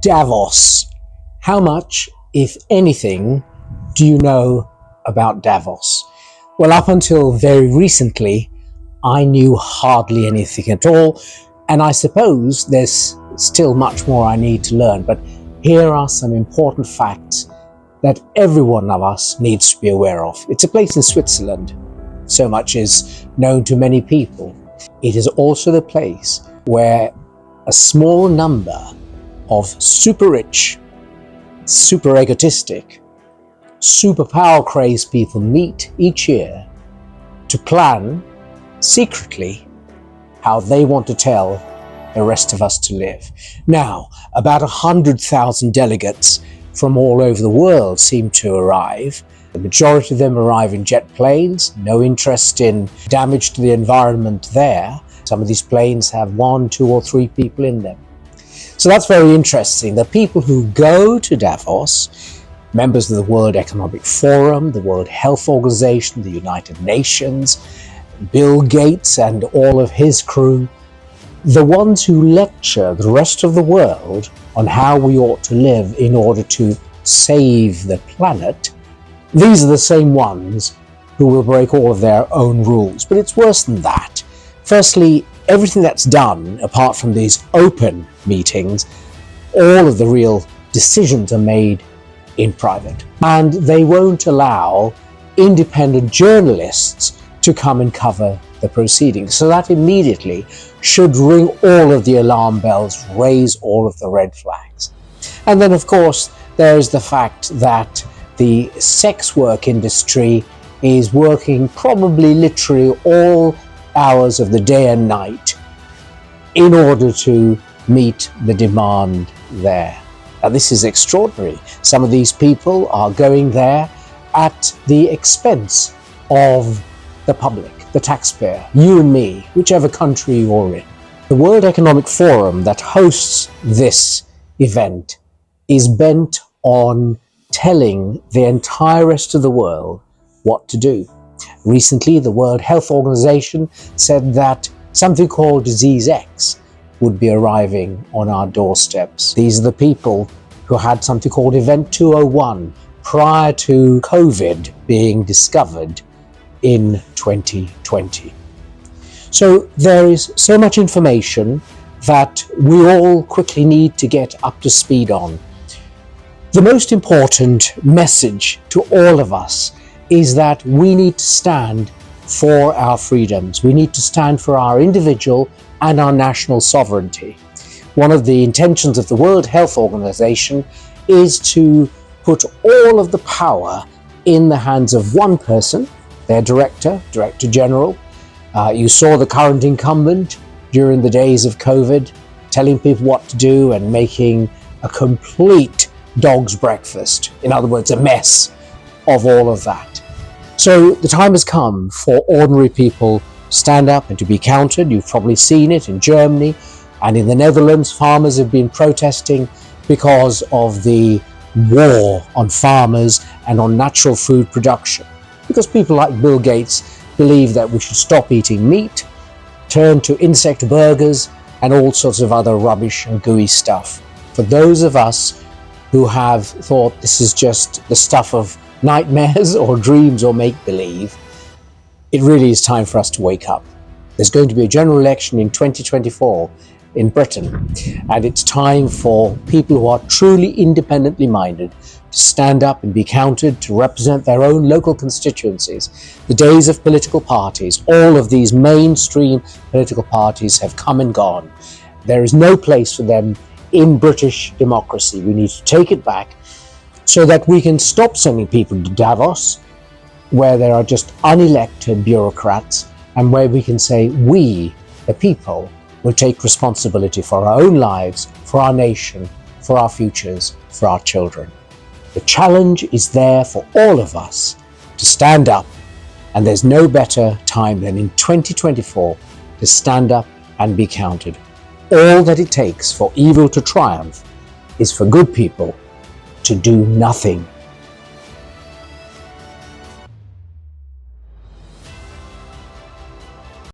Davos. How much, if anything, do you know about Davos? Well, up until very recently, I knew hardly anything at all, and I suppose there's still much more I need to learn, but here are some important facts that every one of us needs to be aware of. It's a place in Switzerland. So much is known to many people. It is also the place where a small number of super rich, super egotistic, super power crazed people meet each year to plan secretly how they want to tell the rest of us to live. Now, about 100,000 delegates from all over the world seem to arrive. The majority of them arrive in jet planes, no interest in damage to the environment there. Some of these planes have 1, 2, or 3 people in them. So that's very interesting. The people who go to Davos, members of the World Economic Forum, the World Health Organization, the United Nations, Bill Gates and all of his crew, the ones who lecture the rest of the world on how we ought to live in order to save the planet, these are the same ones who will break all of their own rules. But it's worse than that. Firstly, everything that's done, apart from these open meetings, all of the real decisions are made in private. And they won't allow independent journalists to come and cover the proceedings. So that immediately should ring all of the alarm bells, raise all of the red flags. And then, of course, there's the fact that the sex work industry is working probably literally all hours of the day and night in order to meet the demand there. Now, this is extraordinary. Some of these people are going there at the expense of the public, the taxpayer, you and me, whichever country you're in. The World Economic Forum that hosts this event is bent on telling the entire rest of the world what to do. Recently, the World Health Organization said that something called Disease X would be arriving on our doorsteps. These are the people who had something called Event 201 prior to COVID being discovered in 2020. So there is so much information that we all quickly need to get up to speed on. The most important message to all of us is that we need to stand for our freedoms. We need to stand for our individual and our national sovereignty. One of the intentions of the World Health Organization is to put all of the power in the hands of one person, their director general. You saw the current incumbent during the days of COVID telling people what to do and making a complete dog's breakfast. In other words, a mess of all of that. So the time has come for ordinary people to stand up and to be counted. You've probably seen it in Germany and in the Netherlands. Farmers have been protesting because of the war on farmers and on natural food production. Because people like Bill Gates believe that we should stop eating meat, turn to insect burgers and all sorts of other rubbish and gooey stuff. For those of us who have thought this is just the stuff of nightmares or dreams or make-believe, it really is time for us to wake up. There's going to be a general election in 2024 in Britain, and it's time for people who are truly independently minded to stand up and be counted, to represent their own local constituencies. The days of political parties, all of these mainstream political parties have come and gone. There is no place for them in British democracy. We need to take it back so that we can stop sending people to Davos, where there are just unelected bureaucrats, and where we can say we, the people, will take responsibility for our own lives, for our nation, for our futures, for our children. The challenge is there for all of us to stand up, and there's no better time than in 2024 to stand up and be counted. All that it takes for evil to triumph is for good people to do nothing.